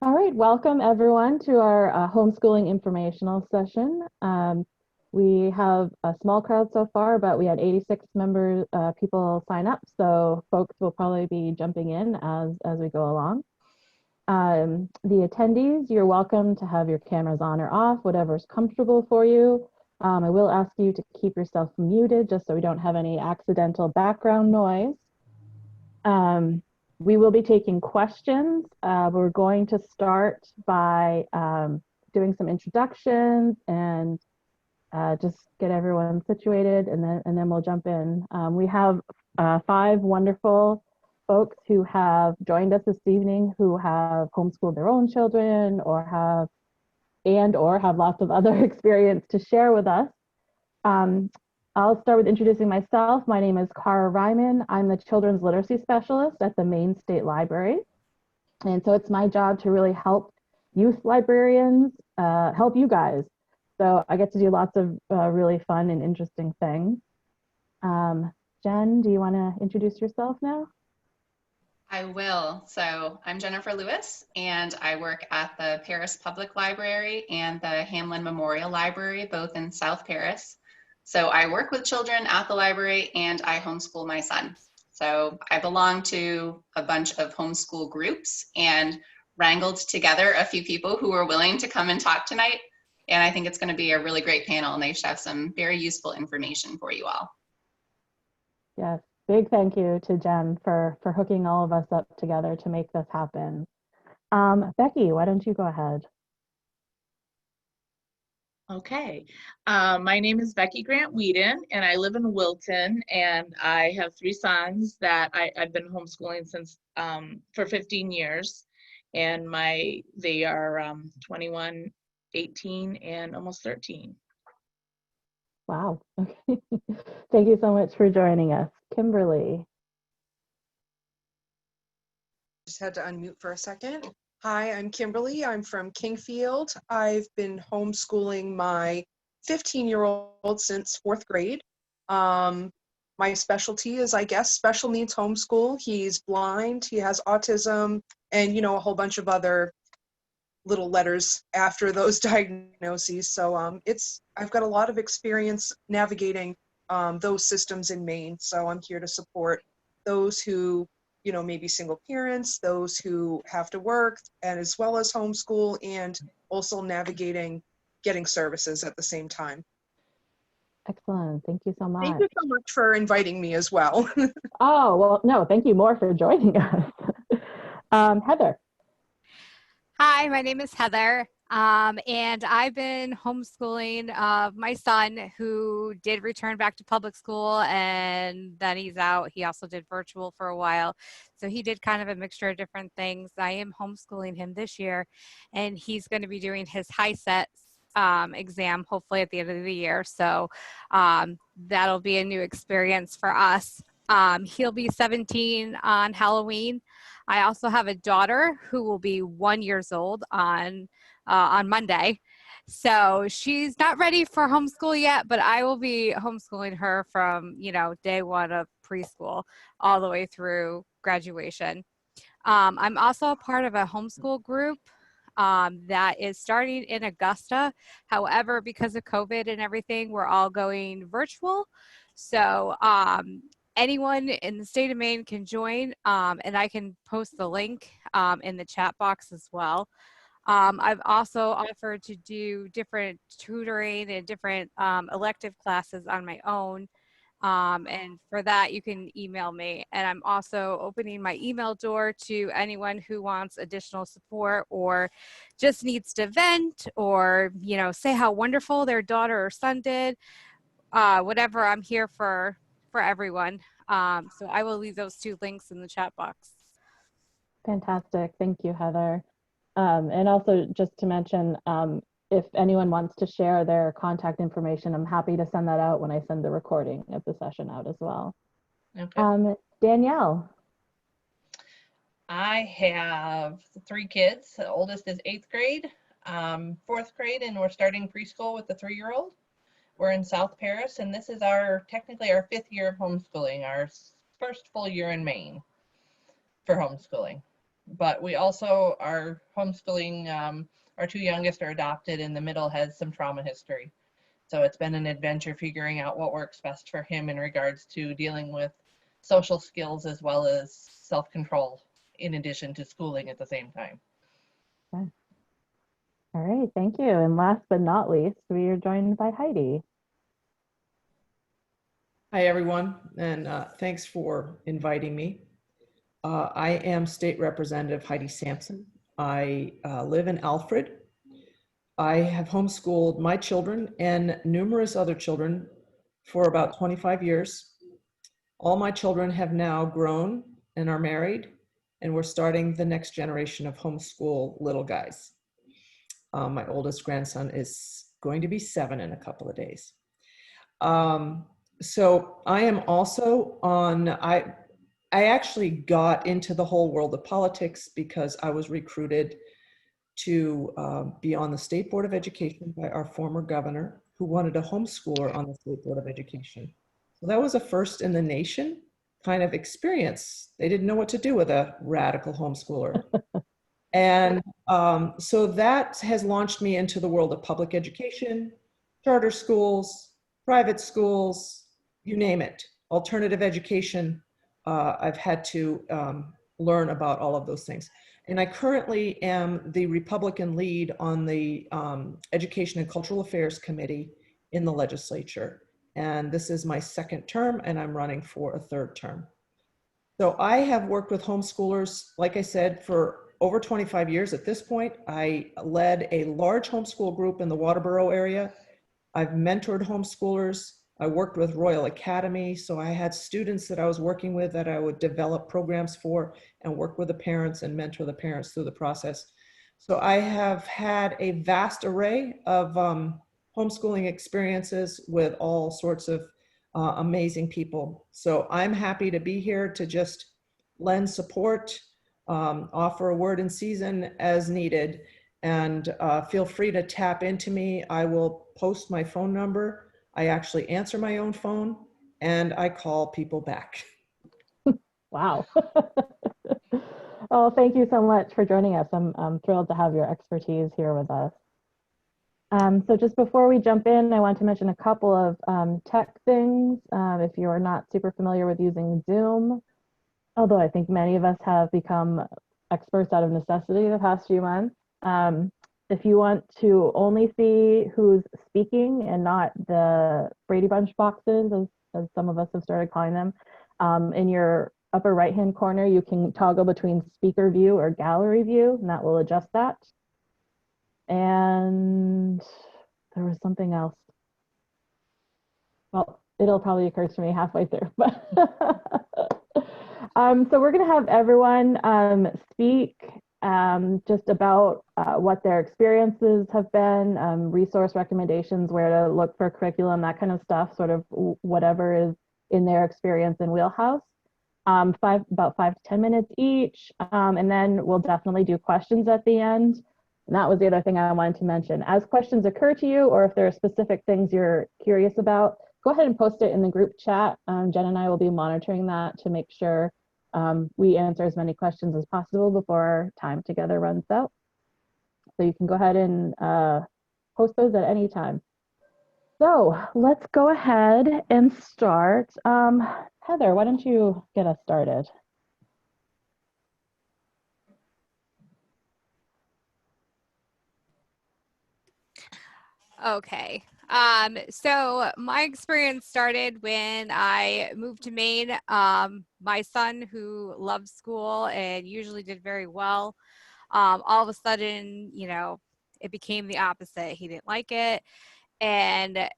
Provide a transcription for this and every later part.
All right, welcome everyone to our homeschooling informational session. We have a small crowd so far, but we had 86 people sign up, so folks will probably be jumping in as we go along. The attendees, you're welcome to have your cameras on or off, whatever's comfortable for you. I will ask you to keep yourself muted just so we don't have any accidental background noise. We will be taking questions. We're going to start by doing some introductions and just get everyone situated, and then we'll jump in. We have 5 wonderful folks who have joined us this evening who have homeschooled their own children or have lots of other experience to share with us. I'll start with introducing myself. My name is Cara Ryman. I'm the Children's Literacy Specialist at the Maine State Library. And so it's my job to really help youth librarians, help you guys. So I get to do lots of really fun and interesting things. Jen, do you want to introduce yourself now? I will. So I'm Jennifer Lewis, and I work at the Paris Public Library and the Hamlin Memorial Library, both in South Paris. So I work with children at the library and I homeschool my son. So I belong to a bunch of homeschool groups and wrangled together a few people who were willing to come and talk tonight. And I think it's going to be a really great panel, and they should have some very useful information for you all. Yes, big thank you to Jen for hooking all of us up together to make this happen. Becky, why don't you go ahead? Okay, my name is Becky Grant Whedon, and I live in Wilton, and I have 3 sons that I've been homeschooling since for 15 years, and they are 21, 18, and almost 13. Wow. Okay. Thank you so much for joining us. Kimberly. Just had to unmute for a second. Hi, I'm Kimberly. I'm from Kingfield. I've been homeschooling my 15-year-old since 4th grade. My specialty is, I guess, special needs homeschool. He's blind, he has autism, and, a whole bunch of other little letters after those diagnoses. So I've got a lot of experience navigating those systems in Maine. So I'm here to support those who maybe single parents, those who have to work, and as well as homeschool, and also navigating getting services at the same time. Excellent. Thank you so much. Thank you so much for inviting me as well. Oh, well, no, thank you more for joining us. Heather. Hi, my name is Heather, and I've been homeschooling my son, who did return back to public school, and then he's out. He also did virtual for a while, so he did kind of a mixture of different things. I am homeschooling him this year, and he's going to be doing his HiSET exam hopefully at the end of the year, so that'll be a new experience for us. He'll be 17 on Halloween. I also have a daughter who will be 1 year old on Monday. So she's not ready for homeschool yet, but I will be homeschooling her from, day 1 of preschool all the way through graduation. I'm also a part of a homeschool group that is starting in Augusta. However, because of COVID and everything, we're all going virtual. So anyone in the state of Maine can join, and I can post the link in the chat box as well. I've also offered to do different tutoring and different elective classes on my own. And for that, you can email me. And I'm also opening my email door to anyone who wants additional support or just needs to vent or, say how wonderful their daughter or son did. Whatever, I'm here for everyone. So I will leave those 2 links in the chat box. Fantastic. Thank you, Heather. And also just to mention, if anyone wants to share their contact information, I'm happy to send that out when I send the recording of the session out as well. Okay. Danielle. I have 3 kids. The oldest is 8th grade, 4th grade, and we're starting preschool with the 3-year-old. We're in South Paris, and this is technically our 5th year of homeschooling, our first full year in Maine for homeschooling. But we also are homeschooling. Our two youngest are adopted, and the middle has some trauma history. So it's been an adventure figuring out what works best for him in regards to dealing with social skills as well as self-control, in addition to schooling at the same time. Okay. All right, thank you. And last but not least, we are joined by Heidi. Hi, everyone, and thanks for inviting me. I am State Representative Heidi Sampson. I live in Alfred. I have homeschooled my children and numerous other children for about 25 years. All my children have now grown and are married, and we're starting the next generation of homeschool little guys. My oldest grandson is going to be 7 in a couple of days. So I am also on, I actually got into the whole world of politics because I was recruited to be on the State Board of Education by our former governor, who wanted a homeschooler on the State Board of Education. So that was a first in the nation kind of experience. They didn't know what to do with a radical homeschooler. And so that has launched me into the world of public education, charter schools, private schools, you name it, alternative education. I've had to learn about all of those things. And I currently am the Republican lead on the Education and Cultural Affairs Committee in the legislature. And this is my second term, and I'm running for a third term. So I have worked with homeschoolers, like I said, for over 25 years at this point. I led a large homeschool group in the Waterboro area. I've mentored homeschoolers. I worked with Royal Academy. So I had students that I was working with that I would develop programs for and work with the parents and mentor the parents through the process. So I have had a vast array of homeschooling experiences with all sorts of amazing people. So I'm happy to be here to just lend support, offer a word in season as needed, and feel free to tap into me. I will post my phone number. I actually answer my own phone, and I call people back. Wow. Oh, thank you so much for joining us. I'm thrilled to have your expertise here with us. So just before we jump in, I want to mention a couple of tech things. If you are not super familiar with using Zoom, although I think many of us have become experts out of necessity the past few months. If you want to only see who's speaking and not the Brady Bunch boxes, as some of us have started calling them, in your upper right-hand corner, you can toggle between speaker view or gallery view, and that will adjust that. And there was something else. Well, it'll probably occur to me halfway through, but so we're going to have everyone speak just about what their experiences have been, resource recommendations, where to look for curriculum, that kind of stuff, sort of whatever is in their experience and wheelhouse. About 5 to 10 minutes each, and then we'll definitely do questions at the end. And that was the other thing I wanted to mention. As questions occur to you, or if there are specific things you're curious about, go ahead and post it in the group chat. Jen and I will be monitoring that to make sure we answer as many questions as possible before our time together runs out. So you can go ahead and post those at any time. So let's go ahead and start. Heather, why don't you get us started? Okay. So my experience started when I moved to Maine. My son, who loved school and usually did very well, all of a sudden, it became the opposite. He didn't like it. And,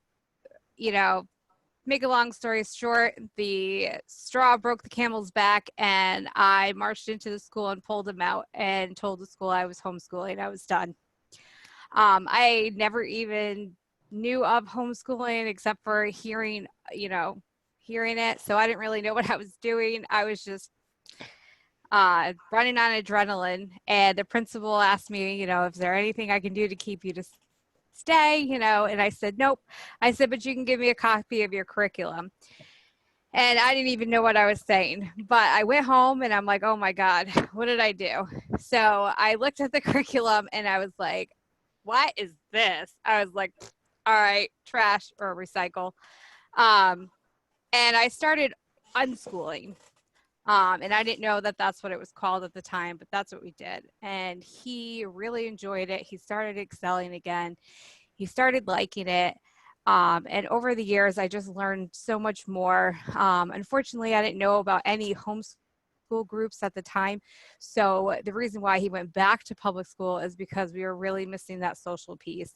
make a long story short, the straw broke the camel's back, and I marched into the school and pulled him out and told the school I was homeschooling. I was done. I never even knew of homeschooling except for hearing it. So I didn't really know what I was doing. I was just running on adrenaline. And the principal asked me, is there anything I can do to keep you to stay, and I said, nope. I said, but you can give me a copy of your curriculum. And I didn't even know what I was saying. But I went home and I'm like, oh my God, what did I do? So I looked at the curriculum and I was like, what is this? I was like, all right, trash or recycle. Um, and I started unschooling. And I didn't know that that's what it was called at the time, but that's what we did. And he really enjoyed it. He started excelling again. He started liking it. And over the years, I just learned so much more. Unfortunately, I didn't know about any homeschool groups at the time. So the reason why he went back to public school is because we were really missing that social piece.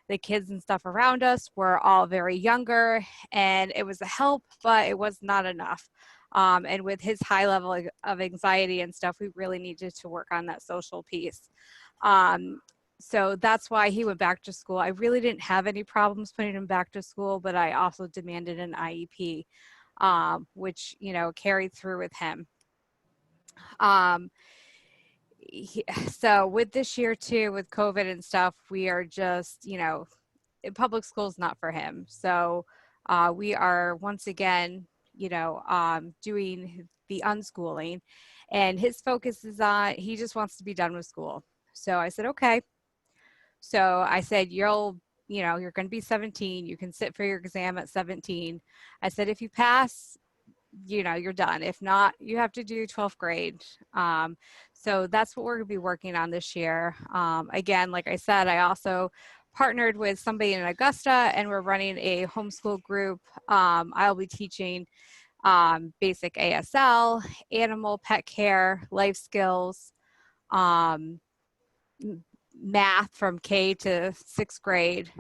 The kids and stuff around us were all very younger, and it was a help, but it was not enough. And with his high level of anxiety and stuff, we really needed to work on that social piece. So that's why he went back to school. I really didn't have any problems putting him back to school, but I also demanded an IEP, which, carried through with him. Um, so with this year too, with COVID and stuff, we are just, public school is not for him. So we are once again, doing the unschooling, and his focus is on, he just wants to be done with school. So I said, okay. So I said, you're going to be 17. You can sit for your exam at 17. I said, if you pass, you're done. If not, you have to do 12th grade. So that's what we're going to be working on this year. Again, like I said, I also partnered with somebody in Augusta, and we're running a homeschool group. I'll be teaching basic ASL, animal pet care, life skills, math from K to 6th grade,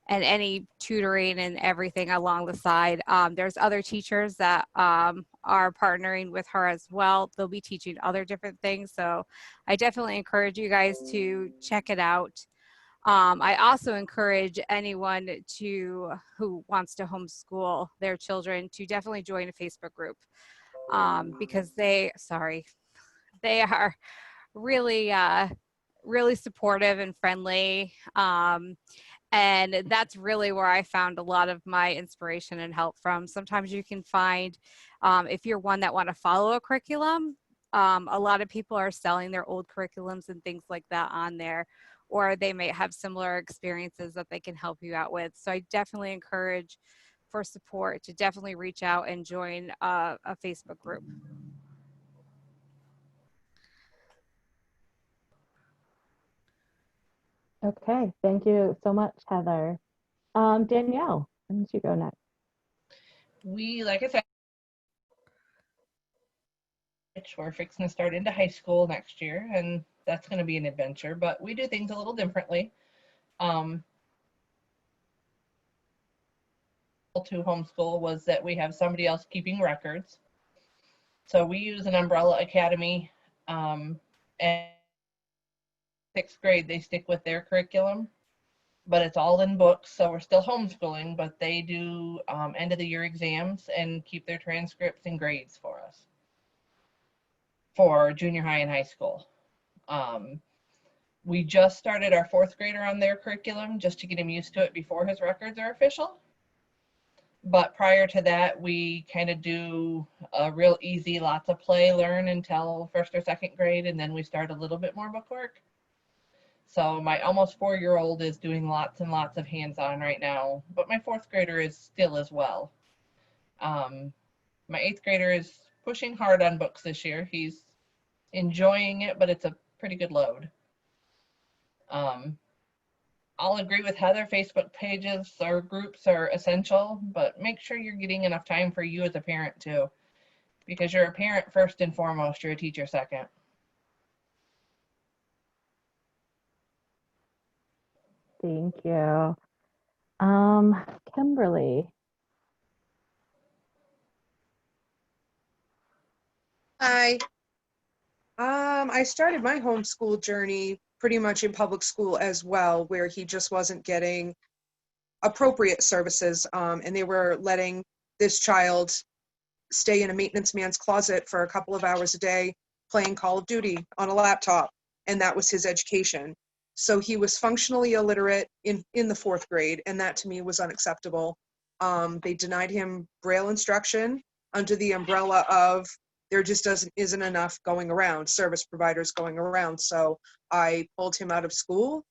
and any tutoring and everything along the side. There's other teachers that are partnering with her as well. They'll be teaching other different things. So I definitely encourage you guys to check it out. I also encourage anyone who wants to homeschool their children to definitely join a Facebook group, because they are really, really supportive and friendly. And that's really where I found a lot of my inspiration and help from. Sometimes you can find, if you're one that want to follow a curriculum, a lot of people are selling their old curriculums and things like that on there, or they may have similar experiences that they can help you out with. So I definitely encourage for support to definitely reach out and join a Facebook group. Okay, thank you so much, Heather. Danielle, why don't you go next? Like I said, we're fixing to start into high school next year, and that's going to be an adventure, but we do things a little differently. To homeschool was that we have somebody else keeping records. So we use an umbrella academy, and 6th grade, they stick with their curriculum, but it's all in books. So we're still homeschooling, but they do end of the year exams and keep their transcripts and grades for us for junior high and high school. We just started our 4th grader on their curriculum just to get him used to it before his records are official. But prior to that, we kind of do a real easy, lots of play, learn until 1st or 2nd grade, and then we start a little bit more bookwork. So my almost 4-year-old is doing lots and lots of hands-on right now, but my 4th grader is still as well. My 8th grader is pushing hard on books this year. He's enjoying it, but it's a pretty good load. I'll agree with Heather, Facebook pages or groups are essential, but make sure you're getting enough time for you as a parent too, because you're a parent first and foremost, you're a teacher second. Thank you. Kimberly. Hi. I started my homeschool journey pretty much in public school as well, where he just wasn't getting appropriate services, and they were letting this child stay in a maintenance man's closet for a couple of hours a day playing Call of Duty on a laptop, and that was his education. So he was functionally illiterate in the 4th grade, and that to me was unacceptable. They denied him Braille instruction under the umbrella of there just isn't enough going around, service providers going around. So I pulled him out of school.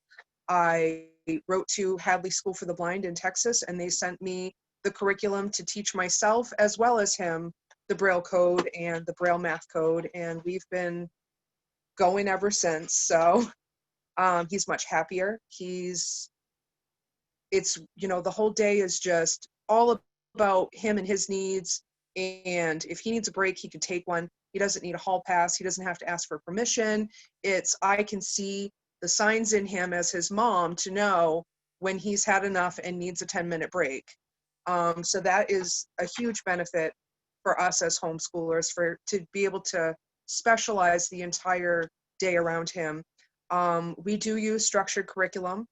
I wrote to Hadley School for the Blind in Texas, and they sent me the curriculum to teach myself as well as him the Braille code and the Braille math code, and we've been going ever since. So he's much happier. The whole day is just all about him and his needs. And if he needs a break, he could take one. He doesn't need a hall pass. He doesn't have to ask for permission. I can see the signs in him as his mom to know when he's had enough and needs a 10-minute break. So that is a huge benefit for us as homeschoolers, to be able to specialize the entire day around him. We do use structured curriculum.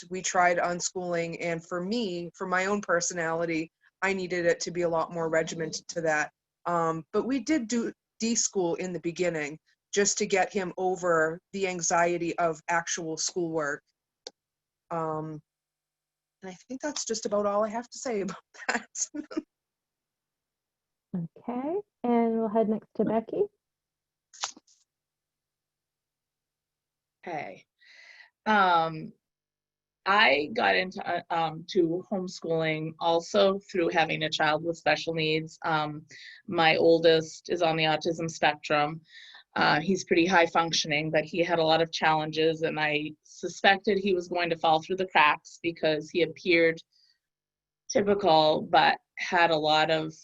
We tried unschooling, and for me, for my own personality, I needed it to be a lot more regimented to that. But we did do D-school in the beginning, just to get him over the anxiety of actual schoolwork. And I think that's just about all I have to say about that. Okay, and we'll head next to Becky. Okay. I got into to homeschooling also through having a child with special needs. My oldest is on the autism spectrum. He's pretty high functioning, but he had a lot of challenges, and I suspected he was going to fall through the cracks because he appeared typical, but had a lot of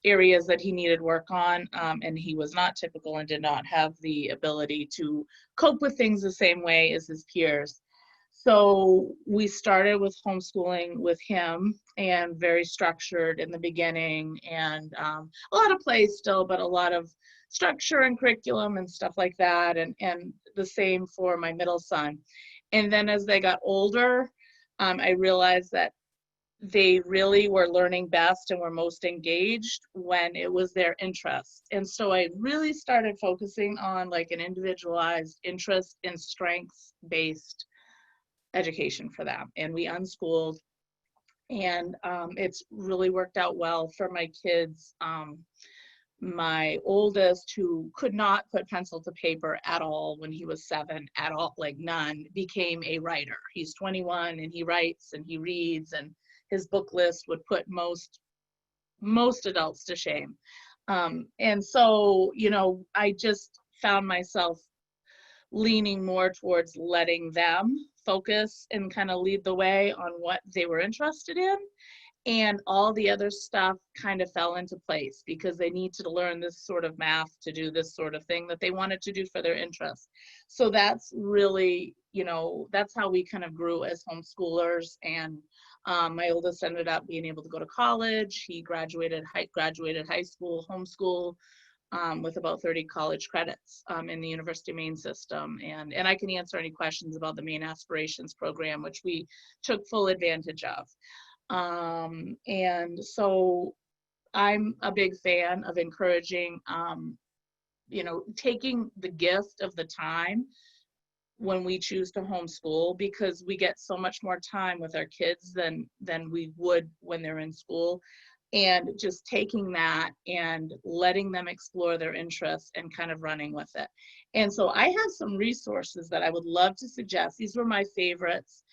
areas that he needed work on, and he was not typical and did not have the ability to cope with things the same way as his peers. So we started with homeschooling with him, and very structured in the beginning, and a lot of play still, but a lot of structure and curriculum and stuff like that, and the same for my middle son. And then as they got older, I realized that they really were learning best and were most engaged when it was their interest. And so I really started focusing on like an individualized interest and strengths-based education for them. And we unschooled, and it's really worked out well for my kids. My oldest, who could not put pencil to paper at all when he was 7, at all, like none, became a writer. He's 21 and he writes and he reads, and his book list would put most adults to shame. And so, I just found myself leaning more towards letting them focus and kind of lead the way on what they were interested in. And all the other stuff kind of fell into place because they need to learn this sort of math to do this sort of thing that they wanted to do for their interest. So that's really, that's how we kind of grew as homeschoolers. And my oldest ended up being able to go to college. He graduated high school, homeschool, with about 30 college credits in the University of Maine system. And I can answer any questions about the Maine Aspirations program, which we took full advantage of. And so I'm a big fan of encouraging, taking the gift of the time when we choose to homeschool, because we get so much more time with our kids than we would when they're in school. And just taking that and letting them explore their interests and kind of running with it. And so I have some resources that I would love to suggest. These were my favorites.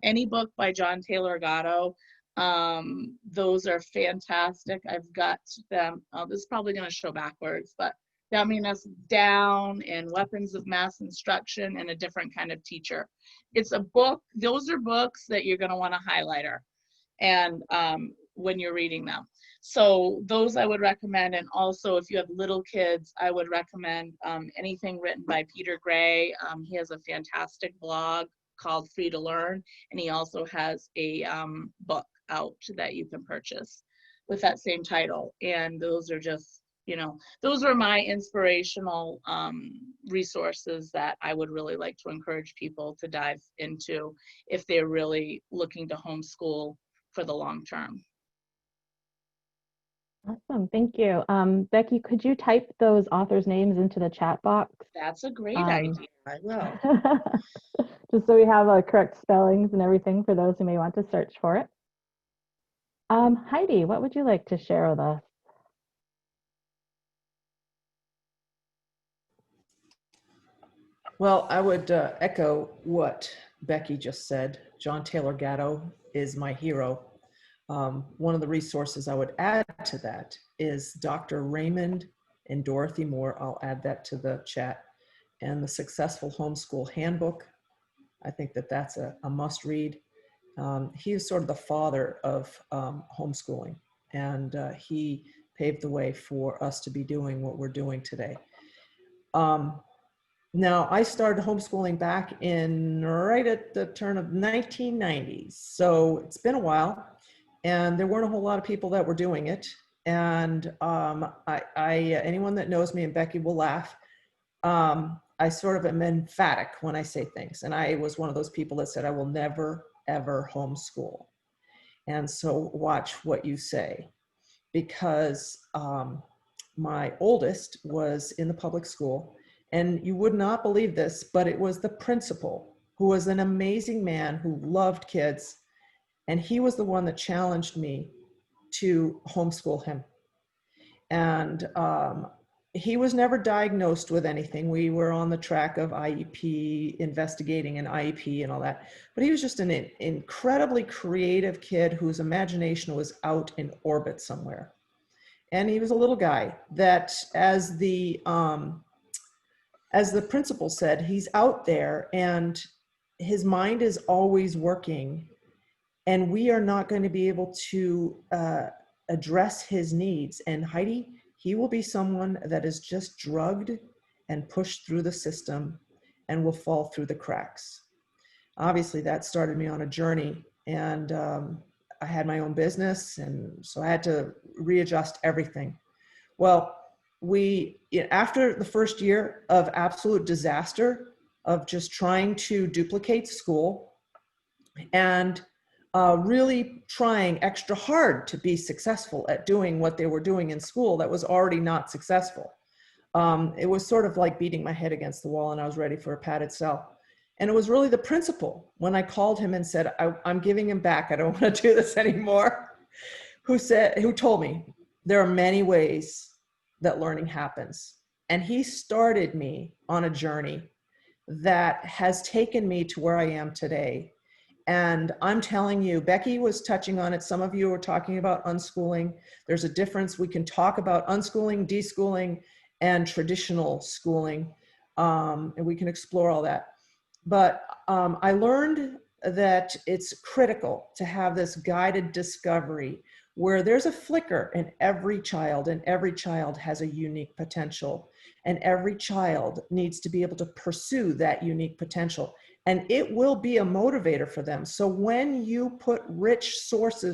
Any book by John Taylor Gatto, those are fantastic. I've got them. This is probably going to show backwards, but Dumbing Us Down and Weapons of Mass Instruction and A Different Kind of Teacher. It's a book. Those are books that you're going to want to highlighter and when you're reading them. So those I would recommend. And also if you have little kids, I would recommend anything written by Peter Gray. He has a fantastic blog called Free to Learn, and he also has a book out that you can purchase with that same title. And those are just, those are my inspirational resources that I would really like to encourage people to dive into if they're really looking to homeschool for the long term. Awesome, thank you. Becky, could you type those authors' names into the chat box? That's a great idea. I will. Just so we have correct spellings and everything for those who may want to search for it. Heidi, what would you like to share with us? Well, I would echo what Becky just said. John Taylor Gatto is my hero. One of the resources I would add to that is Dr. Raymond and Dorothy Moore. I'll add that to the chat. And the Successful Homeschool Handbook. I think that that's a must read. He is sort of the father of homeschooling, and he paved the way for us to be doing what we're doing today. Now, I started homeschooling back in right at the turn of 1990s. So it's been a while, and there weren't a whole lot of people that were doing it. And anyone that knows me, and Becky will laugh, I sort of am emphatic when I say things. And I was one of those people that said, I will never, ever homeschool. And so watch what you say, because my oldest was in the public school. And you would not believe this, but it was the principal, who was an amazing man who loved kids. And he was the one that challenged me to homeschool him. And he was never diagnosed with anything. We were on the track of IEP, investigating an IEP and all that. But he was just an incredibly creative kid whose imagination was out in orbit somewhere. And he was a little guy that, as the principal said, he's out there and his mind is always working, and we are not going to be able to address his needs. And Heidi, he will be someone that is just drugged and pushed through the system and will fall through the cracks. Obviously, that started me on a journey, and I had my own business, and so I had to readjust everything. Well, after the first year of absolute disaster of just trying to duplicate school and really trying extra hard to be successful at doing what they were doing in school that was already not successful. It was sort of like beating my head against the wall, and I was ready for a padded cell. And it was really the principal, when I called him and said, I'm giving him back, I don't want to do this anymore, who told me there are many ways that learning happens. And he started me on a journey that has taken me to where I am today. And I'm telling you, Becky was touching on it. Some of you were talking about unschooling. There's a difference. We can talk about unschooling, deschooling, and traditional schooling, and we can explore all that. But I learned that it's critical to have this guided discovery where there's a flicker in every child, and every child has a unique potential, and every child needs to be able to pursue that unique potential, and it will be a motivator for them. So when you put rich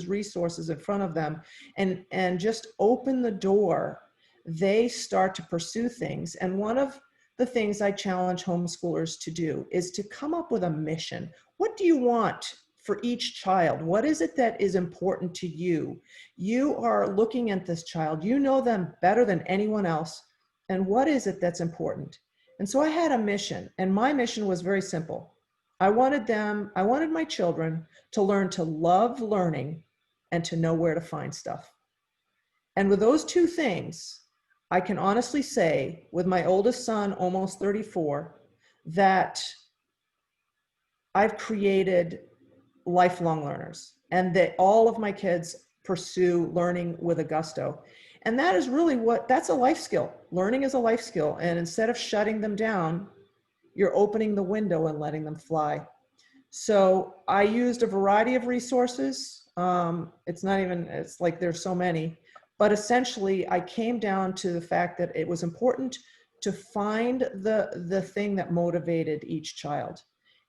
resources in front of them and just open the door, they start to pursue things. And one of the things I challenge homeschoolers to do is to come up with a mission. What do you want for each child? What is it that is important to you? You are looking at this child, you know them better than anyone else. And what is it that's important? And so I had a mission, and my mission was very simple. I wanted my children to learn to love learning and to know where to find stuff. And with those two things, I can honestly say, with my oldest son, almost 34, that I've created lifelong learners, and that all of my kids pursue learning with a gusto. And that is really that's a life skill. Learning is a life skill. And instead of shutting them down, you're opening the window and letting them fly. So I used a variety of resources. It's like there's so many, but essentially I came down to the fact that it was important to find the thing that motivated each child,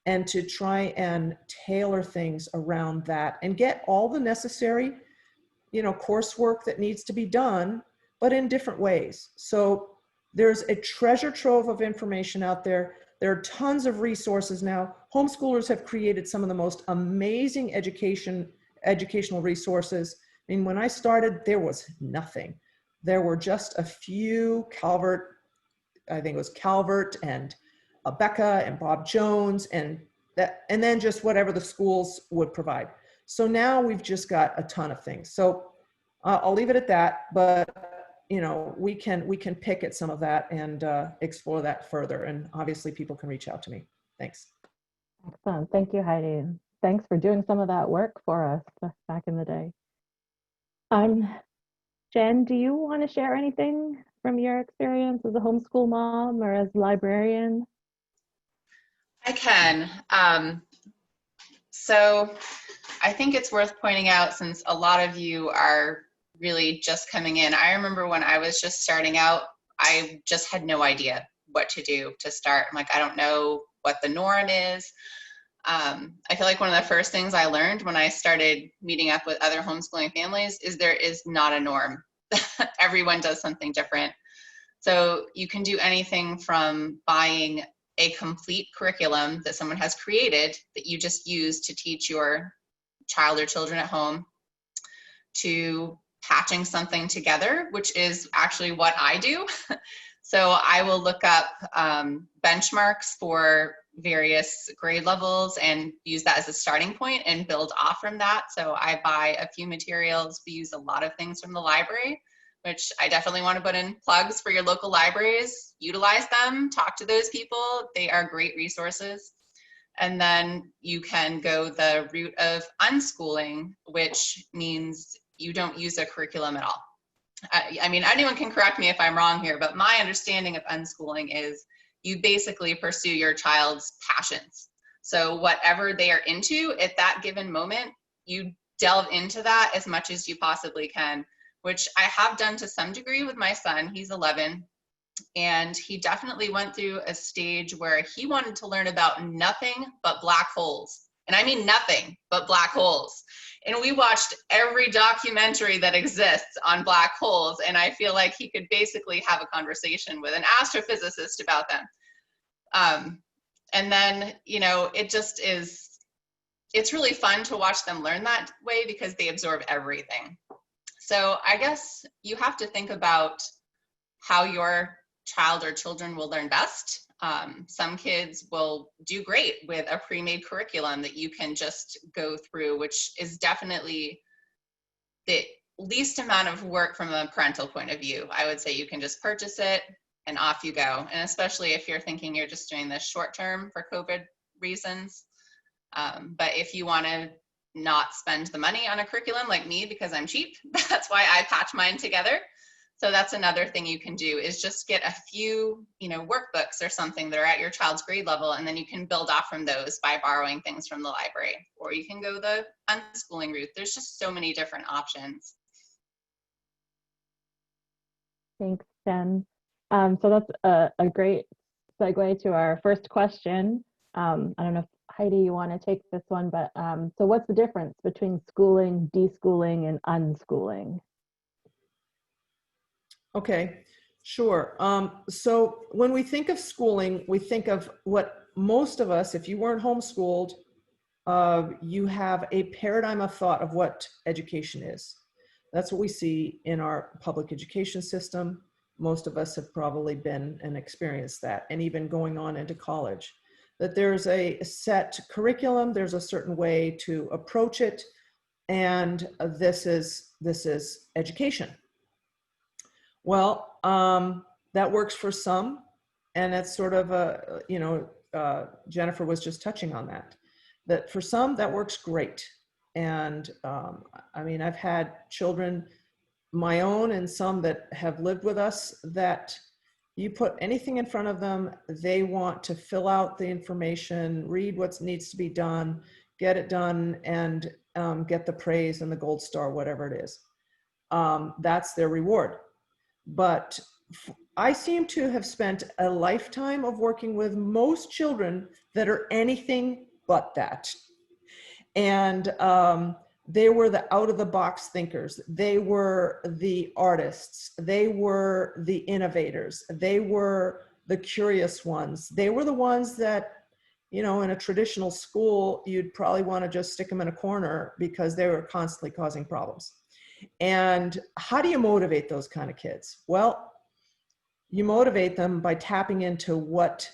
and to try and tailor things around that and get all the necessary, coursework that needs to be done, but in different ways. So there's a treasure trove of information out there. There are tons of resources now. Homeschoolers have created some of the most amazing educational resources. I mean, when I started, there was nothing. There were just a few Calvert, I think it was Calvert and Becca and Bob Jones, and then just whatever the schools would provide. So now we've just got a ton of things. So I'll leave it at that, but you know, we can pick at some of that and explore that further. And obviously people can reach out to me. Thanks. Excellent. Thank you, Heidi. Thanks for doing some of that work for us back in the day. Jen, do you want to share anything from your experience as a homeschool mom or as a librarian? I can. So I think it's worth pointing out, since a lot of you are really just coming in. I remember when I was just starting out, I just had no idea what to do to start. I'm like, I don't know what the norm is. I feel like one of the first things I learned when I started meeting up with other homeschooling families is there is not a norm. Everyone does something different. So you can do anything from buying a complete curriculum that someone has created that you just use to teach your child or children at home, to patching something together, which is actually what I do. So I will look up benchmarks for various grade levels and use that as a starting point and build off from that. So I buy a few materials. We use a lot of things from the library, which I definitely want to put in plugs for your local libraries. Utilize them, talk to those people. They are great resources. And then you can go the route of unschooling, which means you don't use a curriculum at all. I mean, anyone can correct me if I'm wrong here, but my understanding of unschooling is you basically pursue your child's passions. So whatever they are into at that given moment, you delve into that as much as you possibly can, which I have done to some degree with my son. He's 11. And he definitely went through a stage where he wanted to learn about nothing but black holes. And I mean nothing but black holes. And we watched every documentary that exists on black holes. And I feel like he could basically have a conversation with an astrophysicist about them. And then, you know, it just is, it's really fun to watch them learn that way because they absorb everything. So I guess you have to think about how your child or children will learn best. Some kids will do great with a pre-made curriculum that you can just go through, which is definitely the least amount of work from a parental point of view. I would say you can just purchase it and off you go. And especially if you're thinking you're just doing this short term for COVID reasons. But if you want to not spend the money on a curriculum like me because I'm cheap, that's why I patch mine together. So that's another thing you can do, is just get a few, you know, workbooks or something that are at your child's grade level, and then you can build off from those by borrowing things from the library, or you can go the unschooling route. There's just so many different options. Thanks, Jen. So that's a great segue to our first question. I don't know if Heidi, you want to take this one, but so what's the difference between schooling, deschooling, and unschooling? Okay, sure. So when we think of schooling, we think of what most of us, if you weren't homeschooled, you have a paradigm of thought of what education is. That's what we see in our public education system. Most of us have probably been and experienced that, and even going on into college, that there's a set curriculum, there's a certain way to approach it, and this is education. Well, that works for some, and that's sort of a, you know, Jennifer was just touching on that, that for some that works great. And I mean, I've had children, my own and some that have lived with us, that you put anything in front of them, they want to fill out the information, read what needs to be done, get it done, and get the praise and the gold star, whatever it is. That's their reward. But I seem to have spent a lifetime of working with most children that are anything but that. And they were the out-of-the-box thinkers. They were the artists. They were the innovators. They were the curious ones. They were the ones that, you know, in a traditional school, you'd probably want to just stick them in a corner because they were constantly causing problems. And how do you motivate those kind of kids? Well, you motivate them by tapping into what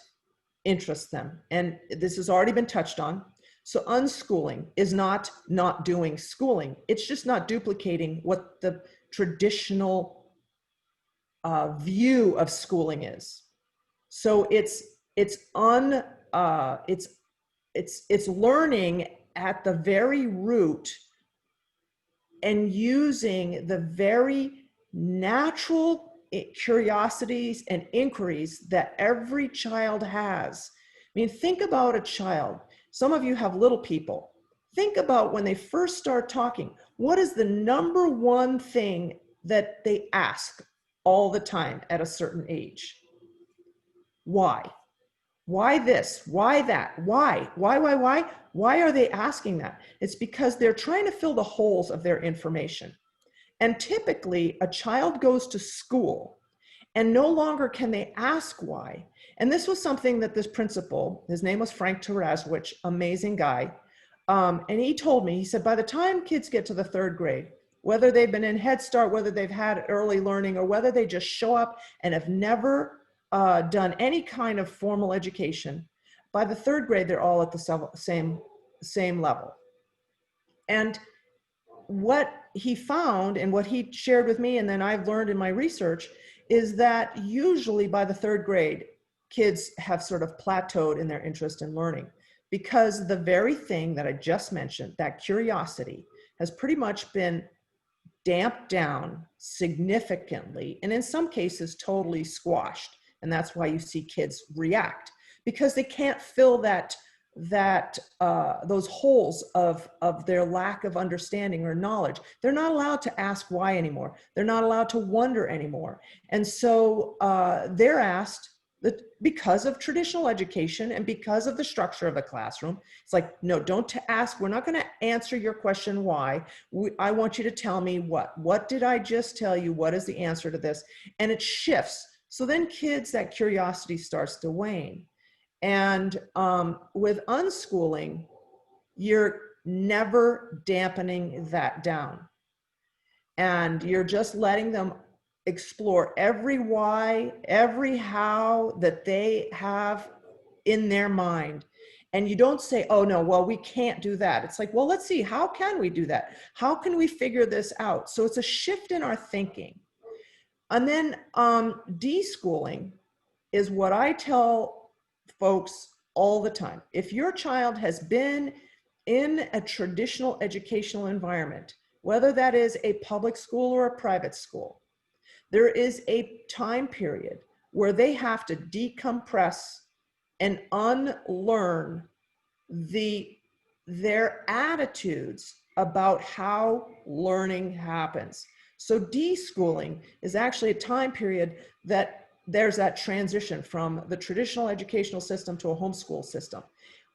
interests them. And this has already been touched on. So unschooling is not doing schooling. It's just not duplicating what the traditional view of schooling is. So it's learning at the very root and using the very natural curiosities and inquiries that every child has. I mean, think about a child. Some of you have little people. Think about when they first start talking. What is the number one thing that they ask all the time at a certain age? Why? Why this? Why that? Why? Why? Why are they asking that? It's because they're trying to fill the holes of their information. And typically, a child goes to school and no longer can they ask why. And this was something that this principal, his name was Frank Terezwich, amazing guy. And he told me, he said, by the time kids get to the 3rd grade, whether they've been in Head Start, whether they've had early learning, or whether they just show up and have never done any kind of formal education, by the 3rd grade, they're all at the same level. And what he found and what he shared with me, and then I've learned in my research, is that usually by the 3rd grade, kids have sort of plateaued in their interest in learning, because the very thing that I just mentioned, that curiosity, has pretty much been damped down significantly, and in some cases totally squashed. And that's why you see kids react, because they can't fill those holes of their lack of understanding or knowledge. They're not allowed to ask why anymore. They're not allowed to wonder anymore. And so they're asked that, because of traditional education and because of the structure of the classroom, it's like, no, don't ask. We're not going to answer your question why. I want you to tell me what did I just tell you? What is the answer to this? And it shifts. So then kids, that curiosity starts to wane. And with unschooling, you're never dampening that down. And you're just letting them explore every why, every how that they have in their mind. And you don't say, oh no, well, we can't do that. It's like, well, let's see, how can we do that? How can we figure this out? So it's a shift in our thinking. And then deschooling is what I tell folks all the time. If your child has been in a traditional educational environment, whether that is a public school or a private school, there is a time period where they have to decompress and unlearn their attitudes about how learning happens. So deschooling is actually a time period that there's that transition from the traditional educational system to a homeschool system.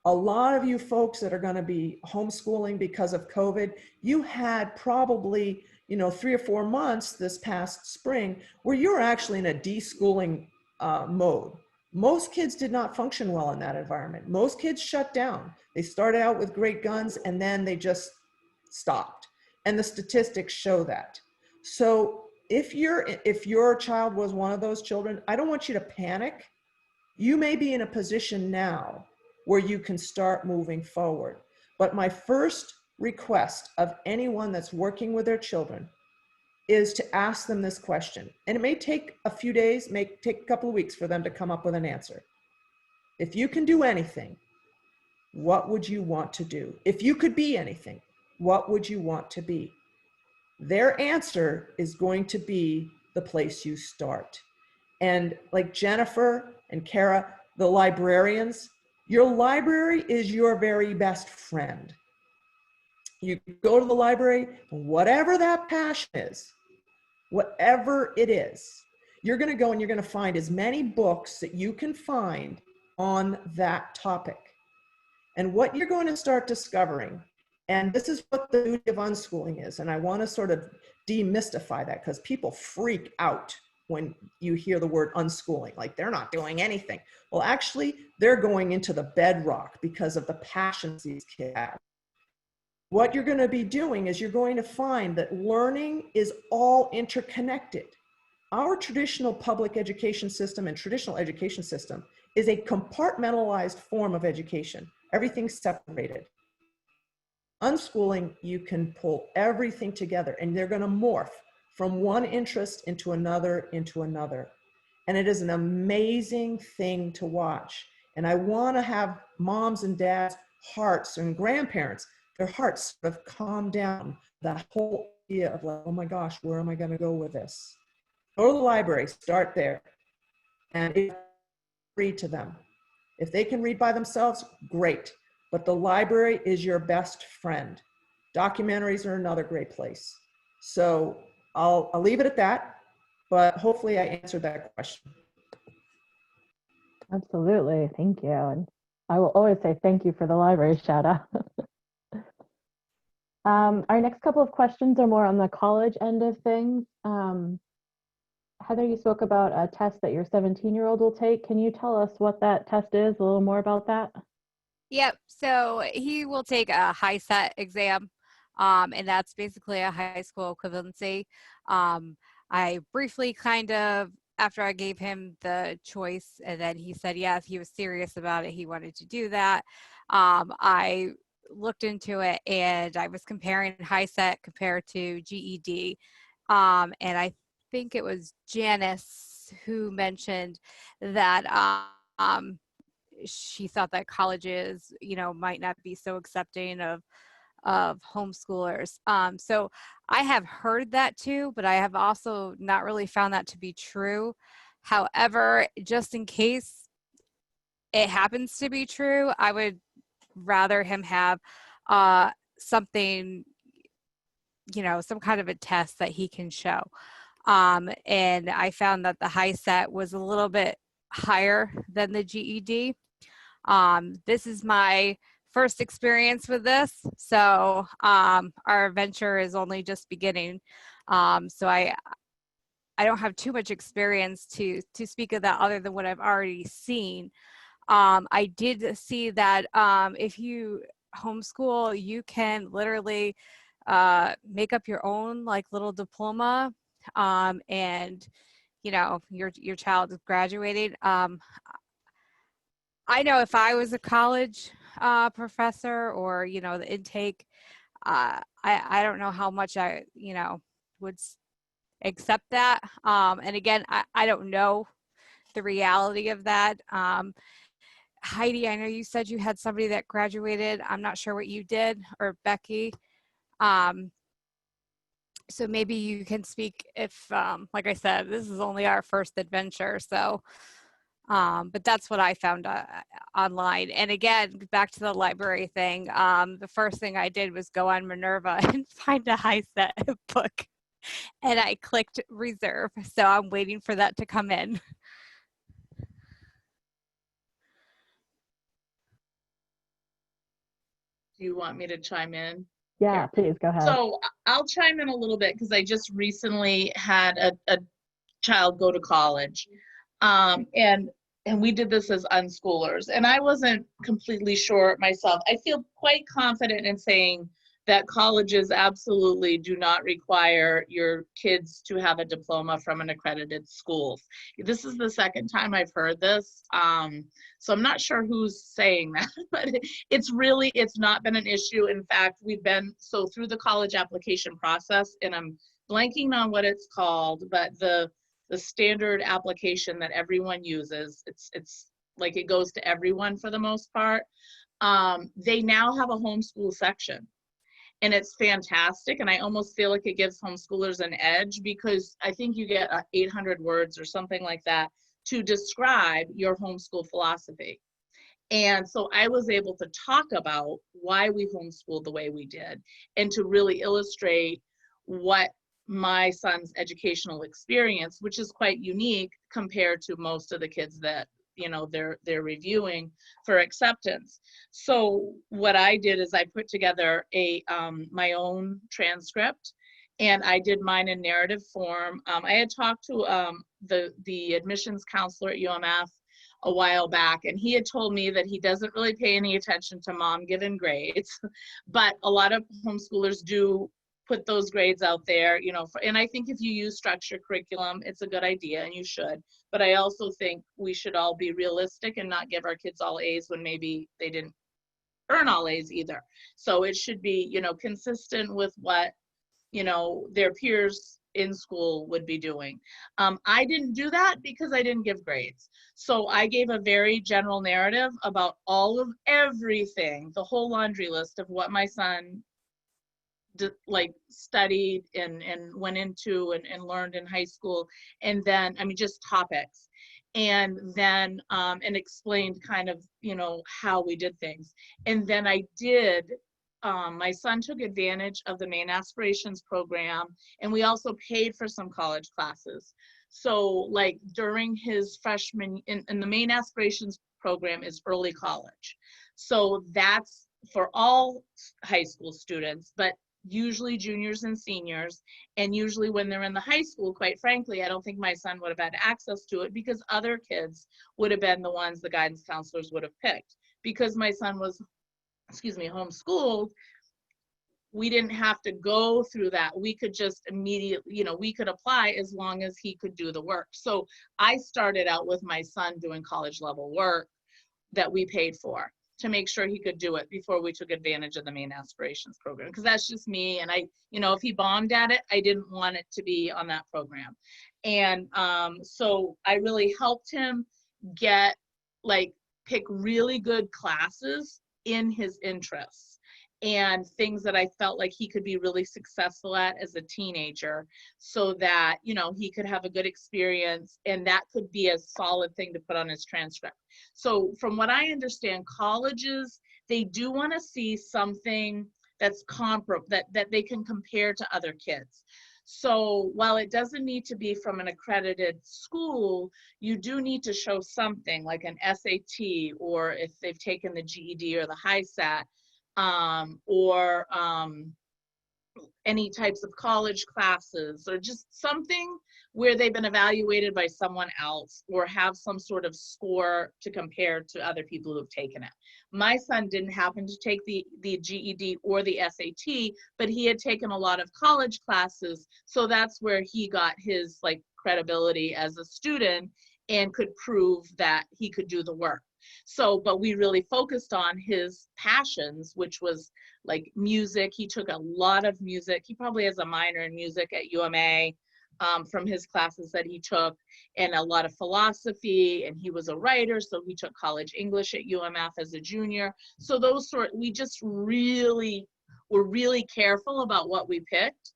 A lot of you folks that are going to be homeschooling because of COVID, you had probably 3 or 4 months this past spring where you were actually in a deschooling mode. Most kids did not function well in that environment. Most kids shut down. They started out with great guns and then they just stopped. And the statistics show that. So if your child was one of those children, I don't want you to panic. You may be in a position now where you can start moving forward. But my first request of anyone that's working with their children is to ask them this question. And it may take a few days, may take a couple of weeks for them to come up with an answer. If you can do anything, what would you want to do? If you could be anything, what would you want to be? Their answer is going to be the place you start. And like Jennifer and Kara, the librarians, your library is your very best friend. You go to the library, whatever that passion is, whatever it is, you're going to go and you're going to find as many books that you can find on that topic. And what you're going to start discovering, and this is what the beauty of unschooling is, and I want to sort of demystify that because people freak out when you hear the word unschooling, like they're not doing anything. Well, actually, they're going into the bedrock because of the passions these kids have. What you're going to be doing is you're going to find that learning is all interconnected. Our traditional public education system and traditional education system is a compartmentalized form of education. Everything's separated. Unschooling, you can pull everything together and they're going to morph from one interest into another, into another. And it is an amazing thing to watch. And I want to have moms and dads' hearts and grandparents, their hearts sort of calm down. That whole idea of like, oh my gosh, where am I going to go with this? Go to the library, start there. And read to them. If they can read by themselves, great. But the library is your best friend. Documentaries are another great place. So I'll leave it at that, but hopefully I answered that question. Absolutely. Thank you. And I will always say thank you for the library shout out. Our next couple of questions are more on the college end of things. Heather, you spoke about a test that your 17-year-old will take. Can you tell us what that test is, a little more about that? Yep. So he will take a high set exam, and that's basically a high school equivalency. I briefly after I gave him the choice, and then he said yes, he was serious about it. He wanted to do that. I looked into it, and I was comparing high set compared to GED. And I think it was Janice who mentioned that she thought that colleges, might not be so accepting of homeschoolers. So I have heard that too, but I have also not really found that to be true. However, just in case it happens to be true, I would rather him have something, some kind of a test that he can show. And I found that the high set was a little bit higher than the GED. This is my first experience with this, so our adventure is only just beginning. So I don't have too much experience to speak of that other than what I've already seen. I did see that if you homeschool, you can literally make up your own like little diploma, and your child is graduating. I know if I was a college professor or, the intake, I don't know how much I, would accept that. And again, I don't know the reality of that. Heidi, I know you said you had somebody that graduated. I'm not sure what you did, or Becky. So maybe you can speak if, like I said, this is only our first adventure. So but that's what I found online. And again, back to the library thing, the first thing I did was go on Minerva and find a high set book. And I clicked reserve. So I'm waiting for that to come in. Do you want me to chime in? Yeah, please go ahead. So I'll chime in a little bit because I just recently had a child go to college. And we did this as unschoolers, and I wasn't completely sure myself. I feel quite confident in saying that colleges absolutely do not require your kids to have a diploma from an accredited school. This is the second time I've heard this. So I'm not sure who's saying that, but it's not been an issue. In fact, we've been through the college application process, and I'm blanking on what it's called, but the standard application that everyone uses, it's like it goes to everyone for the most part. They now have a homeschool section, and it's fantastic. And I almost feel like it gives homeschoolers an edge because I think you get 800 words or something like that to describe your homeschool philosophy. And so I was able to talk about why we homeschooled the way we did and to really illustrate what my son's educational experience, which is quite unique compared to most of the kids that they're reviewing for acceptance. So what I did is I put together my own transcript, and I did mine in narrative form. I had talked to the admissions counselor at UMF a while back, and he had told me that he doesn't really pay any attention to mom given grades, but a lot of homeschoolers do put those grades out there, and I think if you use structured curriculum, it's a good idea, and you should. But I also think we should all be realistic and not give our kids all A's when maybe they didn't earn all A's either. So it should be, you know, consistent with what, you know, their peers in school would be doing. I didn't do that because I didn't give grades. So I gave a very general narrative about all of everything, the whole laundry list of what my son like studied and went into and learned in high school. And then, I mean, just topics. And then, and explained kind of, you know, how we did things. And then I did, my son took advantage of the Maine Aspirations program, and we also paid for some college classes. So like during his freshman, in the Maine Aspirations program is early college. So that's for all high school students, but usually juniors and seniors. And usually when they're in the high school, quite frankly, I don't think my son would have had access to it because other kids would have been the ones the guidance counselors would have picked. Because my son was, excuse me, homeschooled, we didn't have to go through that. We could just immediately, you know, we could apply as long as he could do the work. So I started out with my son doing college level work that we paid for to make sure he could do it before we took advantage of the Maine Aspirations program. Because that's just me. And I, you know, if he bombed at it, I didn't want it to be on that program. And so I really helped him get, like, pick really good classes in his interests and things that I felt like he could be really successful at as a teenager, so that, you know, he could have a good experience and that could be a solid thing to put on his transcript. So from what I understand, colleges, they do want to see something that's comparable, that they can compare to other kids. So while it doesn't need to be from an accredited school, you do need to show something like an SAT, or if they've taken the GED or the HiSAT, or any types of college classes, or just something where they've been evaluated by someone else or have some sort of score to compare to other people who've taken it. My son didn't happen to take the GED or the SAT, but he had taken a lot of college classes. So that's where he got his like credibility as a student and could prove that he could do the work. So, but we really focused on his passions, which was like music. He took a lot of music. He probably has a minor in music at UMA from his classes that he took, and a lot of philosophy, and he was a writer, so he took college English at UMF as a junior. So those sort, we just really were really careful about what we picked,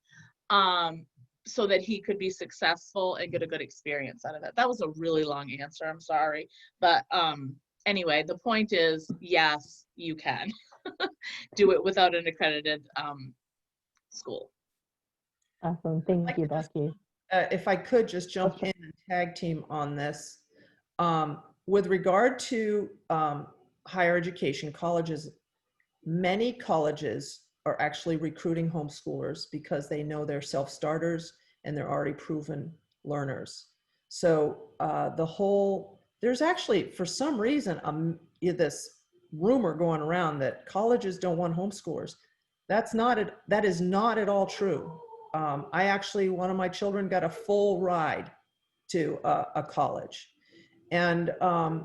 so that he could be successful and get a good experience out of it. That was a really long answer, I'm sorry. But anyway, the point is, yes, you can do it without an accredited school. Awesome. Thank you, Becky. If I could just jump in and tag team on this. With regard to higher education, colleges, many colleges are actually recruiting homeschoolers because they know they're self-starters and they're already proven learners. So there's actually, for some reason, this rumor going around that colleges don't want homeschoolers. That is not at all true. I actually, one of my children got a full ride to a college. And I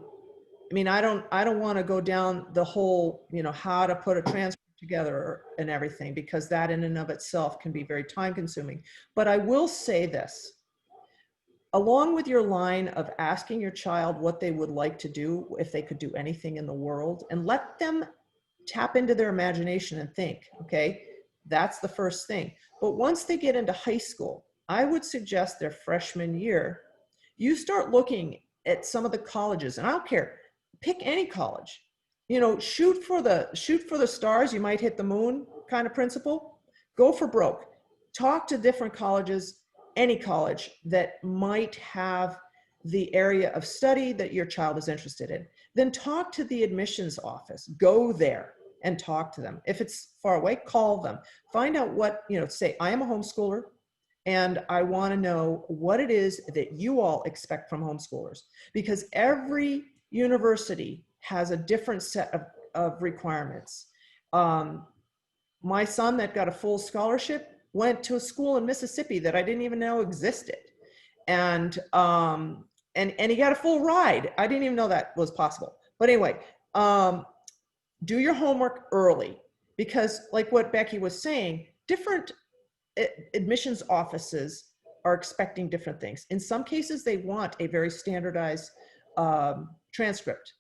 mean, I don't want to go down the whole, you know, how to put a transcript together and everything, because that in and of itself can be very time consuming. But I will say this, along with your line of asking your child what they would like to do if they could do anything in the world, and let them tap into their imagination and think, okay, that's the first thing. But once they get into high school, I would suggest their freshman year, you start looking at some of the colleges, and I don't care, pick any college, you know, shoot for the stars, you might hit the moon kind of principle. Go for broke. Talk to different colleges, any college that might have the area of study that your child is interested in. Then talk to the admissions office. Go there and talk to them. If it's far away, call them. Find out what, you know, say, I am a homeschooler and I want to know what it is that you all expect from homeschoolers, because every university has a different set of requirements. My son that got a full scholarship went to a school in Mississippi that I didn't even know existed. And he got a full ride. I didn't even know that was possible. But anyway, do your homework early, because like what Becky was saying, different admissions offices are expecting different things. In some cases, they want a very standardized transcript.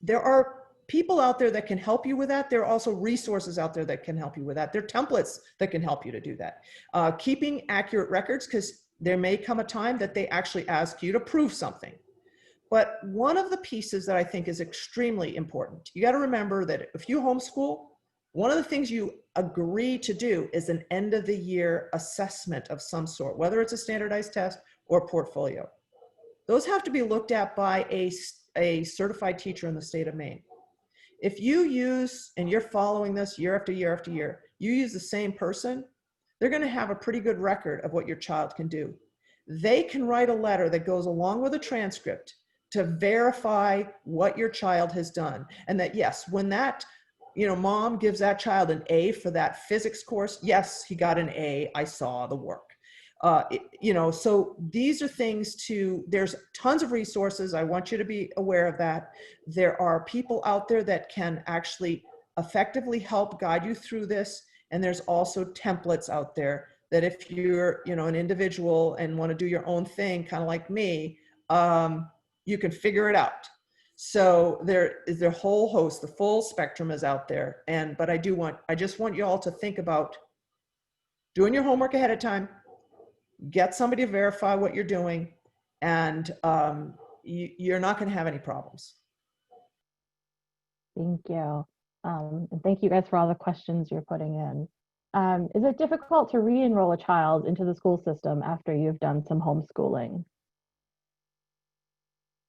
There are people out there that can help you with that. There are also resources out there that can help you with that. There are templates that can help you to do that. Keeping accurate records, because there may come a time that they actually ask you to prove something. But one of the pieces that I think is extremely important, you got to remember that if you homeschool, one of the things you agree to do is an end of the year assessment of some sort, whether it's a standardized test or portfolio. Those have to be looked at by a certified teacher in the state of Maine. If you use, and you're following this year after year after year, you use the same person, they're going to have a pretty good record of what your child can do. They can write a letter that goes along with a transcript to verify what your child has done. And that, yes, when that, mom gives that child an A for that physics course, yes, he got an A, I saw the work. So these are things there's tons of resources. I want you to be aware of that. There are people out there that can actually effectively help guide you through this. And there's also templates out there that if you're, an individual and want to do your own thing, kind of like me, you can figure it out. So there is a whole host, the full spectrum is out there. But I just want you all to think about doing your homework ahead of time, get somebody to verify what you're doing, and you're not going to have any problems. Thank you. And thank you guys for all the questions you're putting in. Is it difficult to re-enroll a child into the school system after you've done some homeschooling?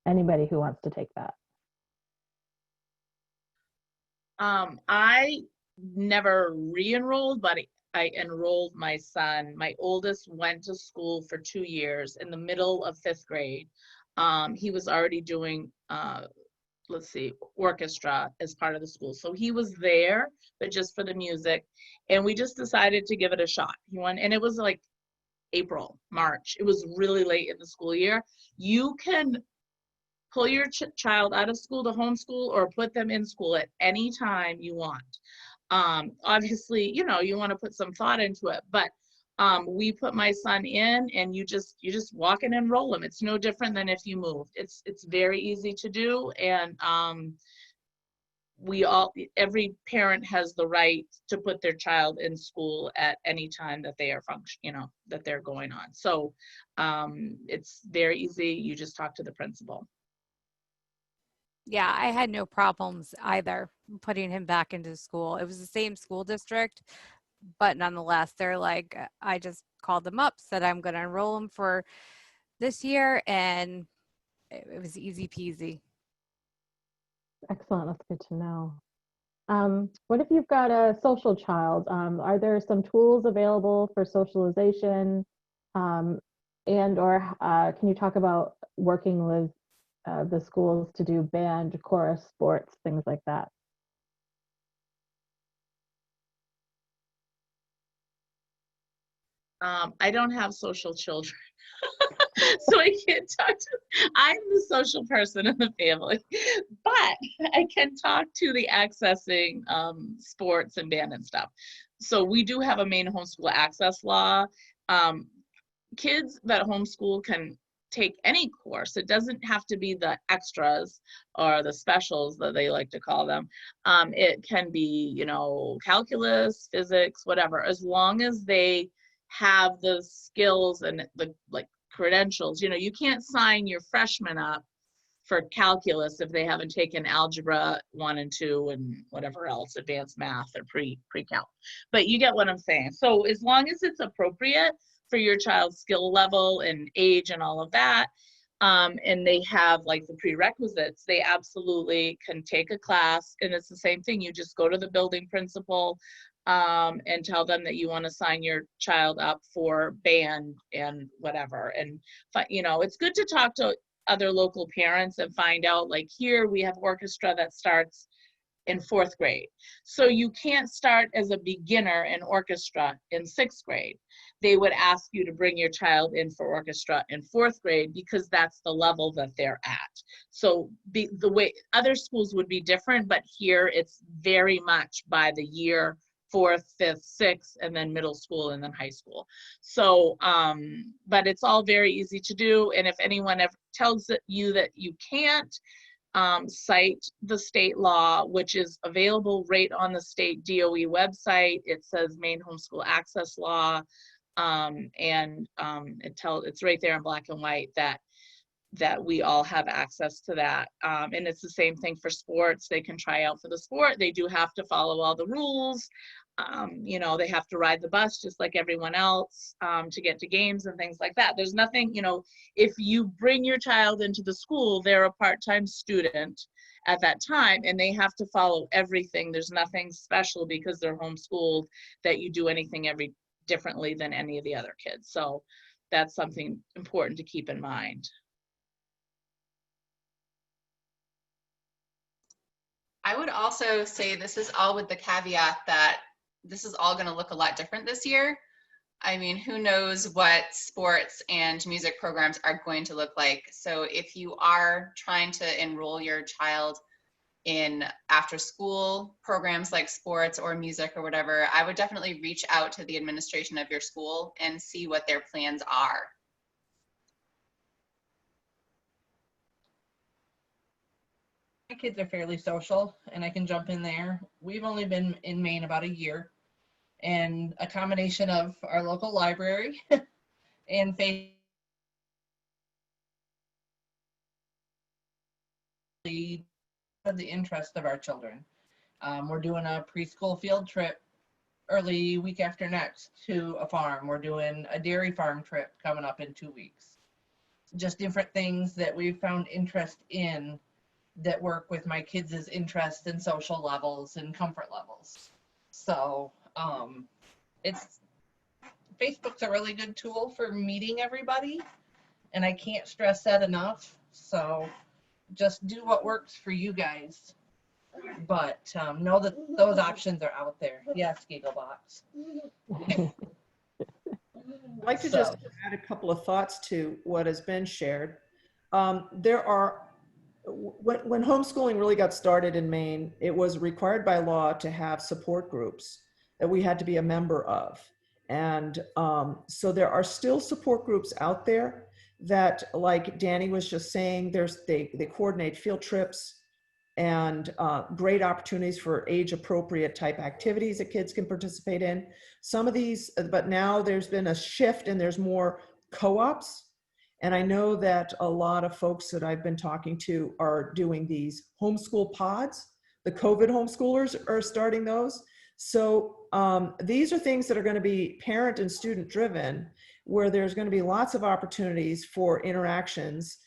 Anybody who wants to take that? I never re-enrolled, but I enrolled my son. My oldest went to school for 2 years in the middle of 5th grade. He was already doing, orchestra as part of the school. So he was there, but just for the music. And we just decided to give it a shot. He went, and it was like April, March. It was really late in the school year. You can pull your child out of school to homeschool or put them in school at any time you want. Obviously, you want to put some thought into it, but we put my son in, and you just walk in and enroll him. It's no different than if you moved. It's very easy to do, and every parent has the right to put their child in school at any time that they are that they're going on. So it's very easy. You just talk to the principal. Yeah, I had no problems either putting him back into school. It was the same school district, but nonetheless, they're like, I just called them up, said I'm going to enroll him for this year, and it was easy peasy. Excellent. That's good to know. What if you've got a social child? Are there some tools available for socialization? Or can you talk about working with the schools to do band, chorus, sports, things like that? I don't have social children, so I can't talk to, I'm the social person in the family, but I can talk to the accessing sports and band and stuff. So we do have a Maine homeschool access law. Kids that homeschool can take any course. It doesn't have to be the extras or the specials that they like to call them. It can be, calculus, physics, whatever, as long as they have the skills and the credentials. You can't sign your freshmen up for calculus if they haven't taken algebra 1 and 2 and whatever else, advanced math or pre-calc. But you get what I'm saying. So as long as it's appropriate for your child's skill level and age and all of that, and they have the prerequisites, they absolutely can take a class. And it's the same thing. You just go to the building principal and tell them that you want to sign your child up for band and whatever. And it's good to talk to other local parents and find out, here we have orchestra that starts in 4th grade. So you can't start as a beginner in orchestra in 6th grade. They would ask you to bring your child in for orchestra in 4th grade because that's the level that they're at. So the way other schools would be different, but here it's very much by the year, 4th, 5th, 6th, and then middle school and then high school. So, but it's all very easy to do. And if anyone ever tells you that you can't, cite the state law, which is available right on the state DOE website. It says Maine Homeschool Access Law, it's right there in black and white that we all have access to that. And it's the same thing for sports. They can try out for the sport. They do have to follow all the rules. You know, they have to ride the bus just like everyone else to get to games and things like that. There's nothing, you know, if you bring your child into the school, they're a part-time student at that time and they have to follow everything. There's nothing special because they're homeschooled that you do anything differently than any of the other kids. So that's something important to keep in mind. I would also say this is all with the caveat that this is all going to look a lot different this year. I mean, who knows what sports and music programs are going to look like. So if you are trying to enroll your child in after school programs like sports or music or whatever, I would definitely reach out to the administration of your school and see what their plans are. My kids are fairly social and I can jump in there. We've only been in Maine about a year, and a combination of our local library and the interest of our children. We're doing a preschool field trip early week after next to a farm. We're doing a dairy farm trip coming up in 2 weeks. Just different things that we've found interest in that work with my kids' interests and social levels and comfort levels. So Facebook's a really good tool for meeting everybody, and I can't stress that enough. So just do what works for you guys, but know that those options are out there. Yes, Gigglebox. I'd like to just add a couple of thoughts to what has been shared. When homeschooling really got started in Maine, it was required by law to have support groups that we had to be a member of. And so there are still support groups out there that, like Danny was just saying, they coordinate field trips and great opportunities for age appropriate type activities that kids can participate in. Some of these, but now there's been a shift and there's more co-ops. And I know that a lot of folks that I've been talking to are doing these homeschool pods. The COVID homeschoolers are starting those. So these are things that are going to be parent and student driven, where there's going to be lots of opportunities for interactions.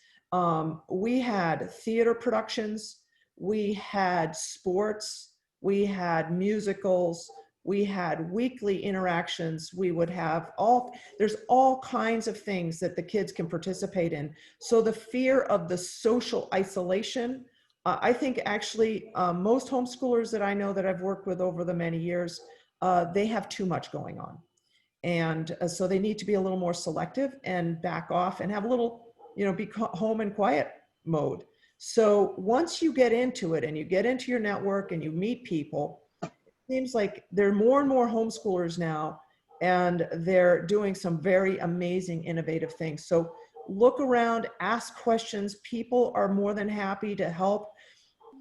We had theater productions, we had sports, we had musicals, we had weekly interactions. We would have there's all kinds of things that the kids can participate in. So the fear of the social isolation, I think actually most homeschoolers that I know that I've worked with over the many years, they have too much going on. And so they need to be a little more selective and back off and have a little, be home and quiet mode. So once you get into it and you get into your network and you meet people, seems like there are more and more homeschoolers now, and they're doing some very amazing, innovative things. So look around, ask questions. People are more than happy to help.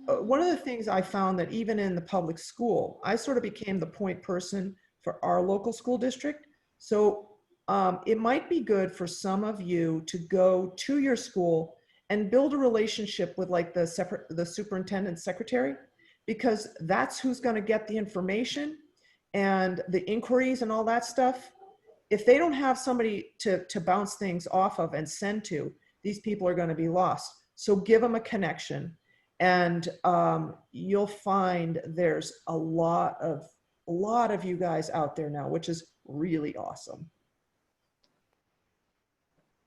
One of the things I found that even in the public school, I sort of became the point person for our local school district. So it might be good for some of you to go to your school and build a relationship with like the superintendent's secretary, because that's who's going to get the information and the inquiries and all that stuff. If they don't have somebody to bounce things off of and send to, these people are going to be lost. So give them a connection, and you'll find there's a lot of you guys out there now, which is really awesome.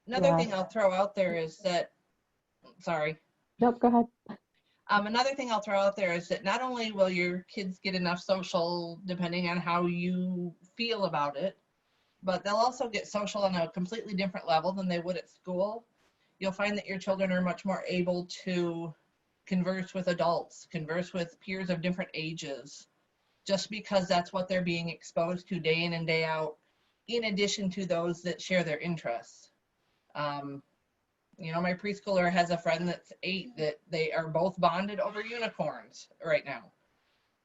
Another thing I'll throw out there is that, sorry. Nope, go ahead. Another thing I'll throw out there is that not only will your kids get enough social, depending on how you feel about it, but they'll also get social on a completely different level than they would at school. You'll find that your children are much more able to converse with adults, converse with peers of different ages, just because that's what they're being exposed to day in and day out, in addition to those that share their interests. You know, my preschooler has a friend that's 8 that they are both bonded over unicorns right now.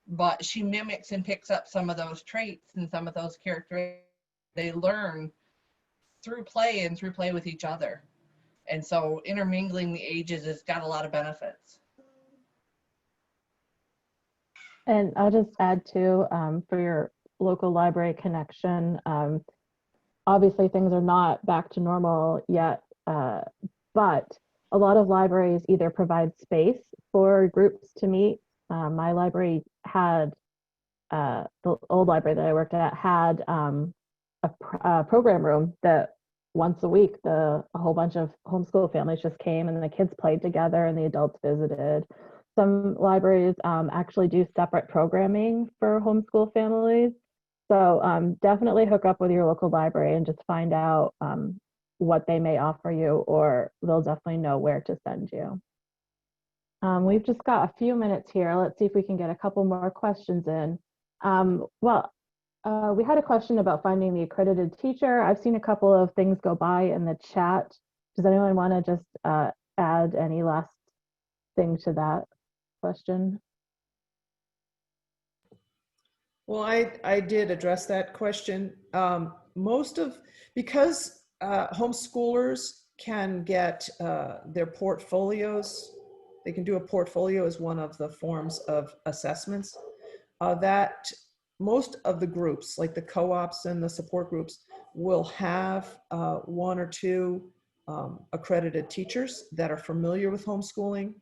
But she mimics and picks up some of those traits and some of those characteristics they learn through play and through play with each other. And so intermingling the ages has got a lot of benefits. And I'll just add too, for your local library connection, obviously things are not back to normal yet, but a lot of libraries either provide space for groups to meet. My library had, the old library that I worked at had a program room that once a week, a whole bunch of homeschool families just came and the kids played together and the adults visited. Some libraries actually do separate programming for homeschool families. So definitely hook up with your local library and just find out what they may offer you, or they'll definitely know where to send you. We've just got a few minutes here. Let's see if we can get a couple more questions in. We had a question about finding the accredited teacher. I've seen a couple of things go by in the chat. Does anyone want to just add any last thing to that question? Well, I did address that question. Because homeschoolers can get their portfolios, they can do a portfolio as one of the forms of assessments, that most of the groups, like the co-ops and the support groups, will have 1 or 2 accredited teachers that are familiar with homeschooling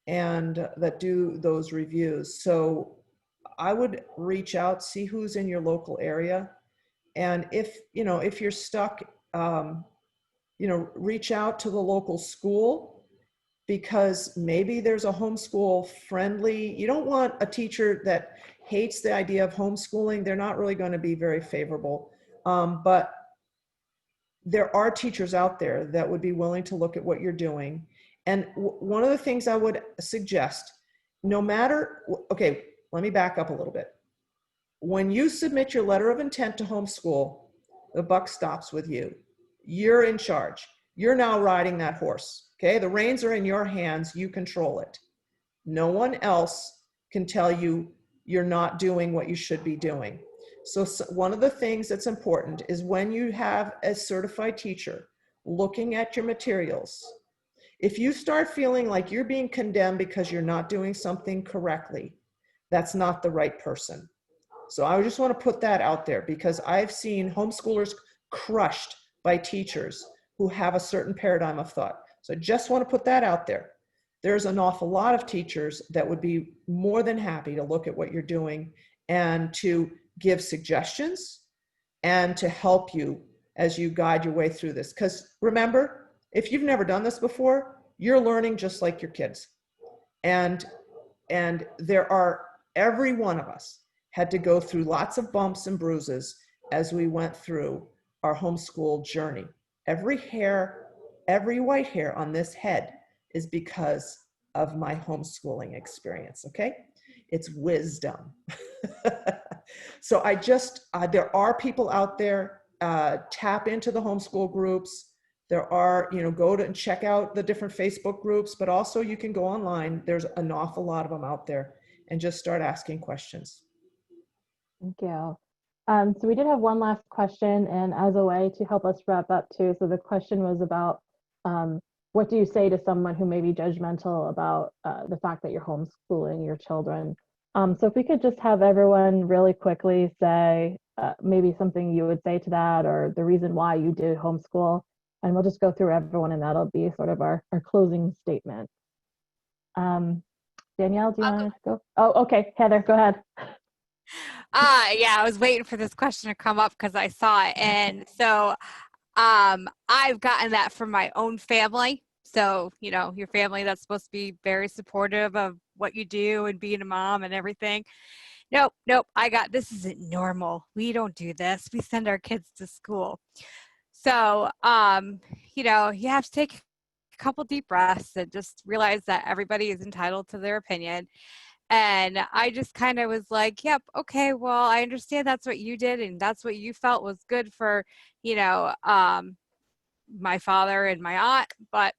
and that do those reviews. So I would reach out, see who's in your local area. And if you're stuck, reach out to the local school, because maybe there's a homeschool friendly, you don't want a teacher that hates the idea of homeschooling. They're not really going to be very favorable. But there are teachers out there that would be willing to look at what you're doing. And one of the things I would suggest, okay, let me back up a little bit. When you submit your letter of intent to homeschool, the buck stops with you. You're in charge. You're now riding that horse, okay? The reins are in your hands. You control it. No one else can tell you you're not doing what you should be doing. So one of the things that's important is when you have a certified teacher looking at your materials, if you start feeling like you're being condemned because you're not doing something correctly, that's not the right person. So I just want to put that out there, because I've seen homeschoolers crushed by teachers who have a certain paradigm of thought. So I just want to put that out there. There's an awful lot of teachers that would be more than happy to look at what you're doing and to give suggestions and to help you as you guide your way through this. Because remember, if you've never done this before, you're learning just like your kids. And every one of us had to go through lots of bumps and bruises as we went through our homeschool journey. Every white hair on this head is because of my homeschooling experience, okay? It's wisdom. So there are people out there, tap into the homeschool groups. There are, go to and check out the different Facebook groups, but also you can go online. There's an awful lot of them out there, and just start asking questions. Thank you. So we did have one last question, and as a way to help us wrap up too, so the question was about what do you say to someone who may be judgmental about the fact that you're homeschooling your children? So if we could just have everyone really quickly say maybe something you would say to that, or the reason why you did homeschool, and we'll just go through everyone, and that'll be sort of our closing statement. Danielle, do you want to go? Oh, okay, Heather, go ahead. Yeah, I was waiting for this question to come up because I saw it. And so I've gotten that from my own family. So, you know, your family that's supposed to be very supportive of what you do and being a mom and everything. Nope, nope, this isn't normal. We don't do this. We send our kids to school. So, you know, you have to take a couple deep breaths and just realize that everybody is entitled to their opinion. And I just kind of was like, yep, okay, well, I understand that's what you did and that's what you felt was good for, you know, my father and my aunt, but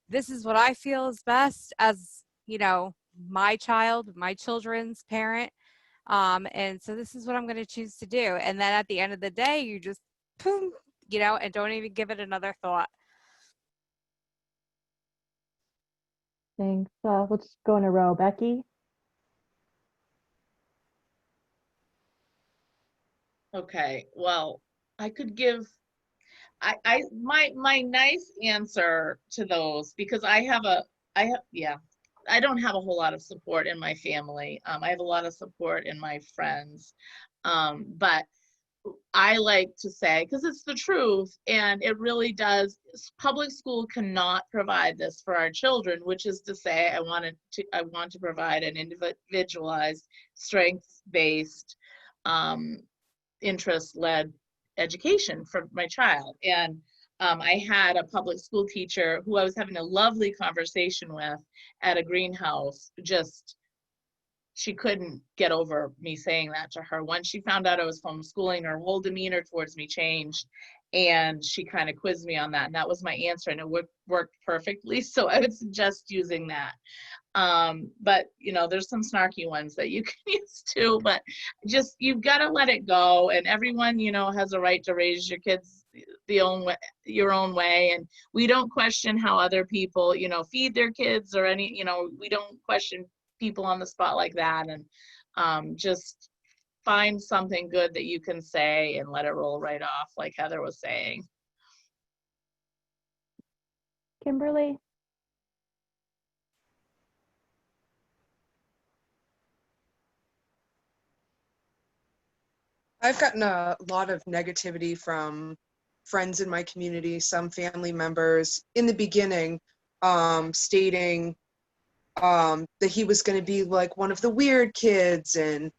this is what I feel is best as, you know, my child, my children's parent. And so this is what I'm going to choose to do. And then at the end of the day, you just, boom, you know, and don't even give it another thought. Thanks. We'll just go in a row. Becky? Okay, well, I could give my nice answer to those, because I don't have a whole lot of support in my family. I have a lot of support in my friends. But I like to say, because it's the truth, and it really does, public school cannot provide this for our children, which is to say, I want to provide an individualized, strengths-based, interest-led education for my child. And I had a public school teacher who I was having a lovely conversation with at a greenhouse. Just, she couldn't get over me saying that to her. Once she found out I was homeschooling, her whole demeanor towards me changed, and she kind of quizzed me on that, and that was my answer, and it worked perfectly. So I would suggest using that. But you know, there's some snarky ones that you can use too, but just, you've got to let it go. And everyone, you know, has a right to raise your kids your own way. And we don't question how other people, you know, feed their kids or any, you know, we don't question people on the spot like that. And just find something good that you can say and let it roll right off, like Heather was saying. Kimberly? I've gotten a lot of negativity from friends in my community, some family members in the beginning, stating that he was going to be like one of the weird kids, and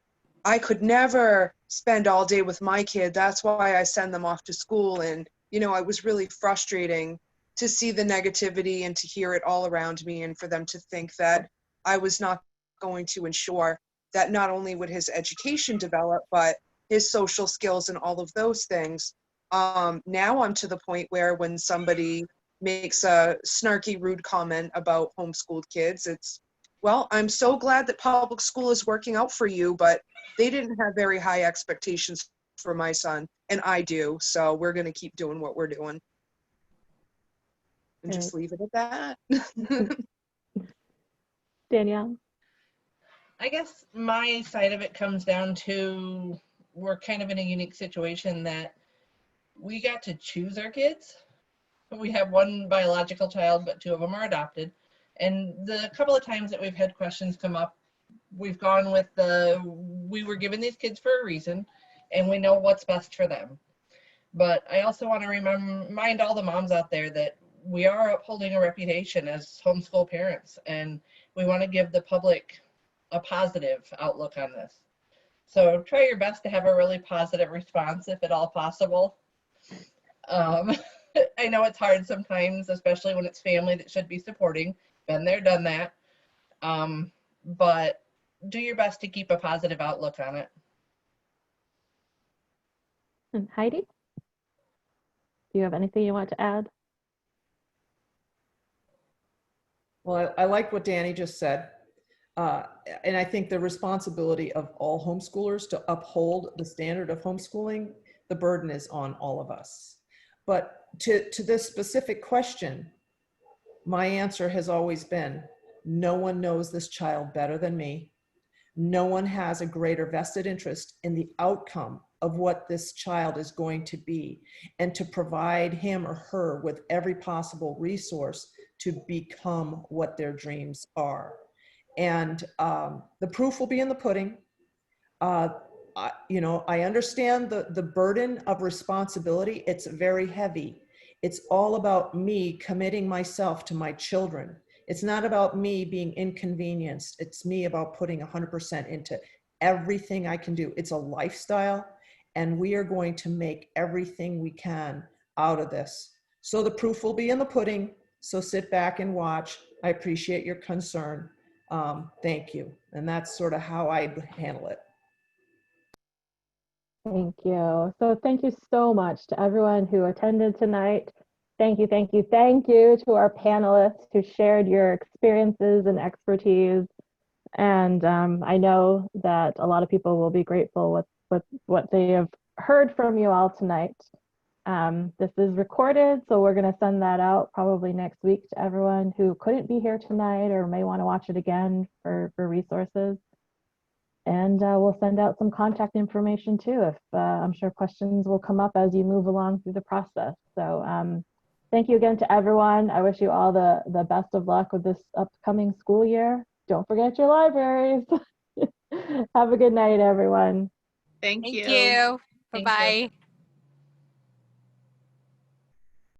I could never spend all day with my kid. That's why I send them off to school. And, you know, it was really frustrating to see the negativity and to hear it all around me, and for them to think that I was not going to ensure that not only would his education develop, but his social skills and all of those things. Now I'm to the point where when somebody makes a snarky, rude comment about homeschooled kids, it's, well, I'm so glad that public school is working out for you, but they didn't have very high expectations for my son, and I do. So we're going to keep doing what we're doing. And just leave it at that. Danielle? I guess my side of it comes down to, we're kind of in a unique situation that we got to choose our kids. We have one biological child, but 2 of them are adopted. And the couple of times that we've had questions come up, we've gone with we were given these kids for a reason, and we know what's best for them. But I also want to remind all the moms out there that we are upholding a reputation as homeschool parents, and we want to give the public a positive outlook on this. So try your best to have a really positive response, if at all possible. I know it's hard sometimes, especially when it's family that should be supporting. Been there, done that. But do your best to keep a positive outlook on it. And Heidi? Do you have anything you want to add? Well, I like what Danny just said. And I think the responsibility of all homeschoolers to uphold the standard of homeschooling, the burden is on all of us. But to this specific question, my answer has always been, no one knows this child better than me. No one has a greater vested interest in the outcome of what this child is going to be, and to provide him or her with every possible resource to become what their dreams are. And the proof will be in the pudding. You know, I understand the burden of responsibility. It's very heavy. It's all about me committing myself to my children. It's not about me being inconvenienced. It's me about putting 100% into everything I can do. It's a lifestyle, and we are going to make everything we can out of this. So the proof will be in the pudding. So sit back and watch. I appreciate your concern. Thank you. And that's sort of how I handle it. Thank you. So thank you so much to everyone who attended tonight. Thank you, thank you, thank you to our panelists who shared your experiences and expertise. And I know that a lot of people will be grateful with what they have heard from you all tonight. This is recorded, so we're going to send that out probably next week to everyone who couldn't be here tonight or may want to watch it again for resources. And we'll send out some contact information too, if I'm sure questions will come up as you move along through the process. So thank you again to everyone. I wish you all the best of luck with this upcoming school year. Don't forget your libraries. Have a good night, everyone. Thank Thank you. you. Thank you. Bye-bye.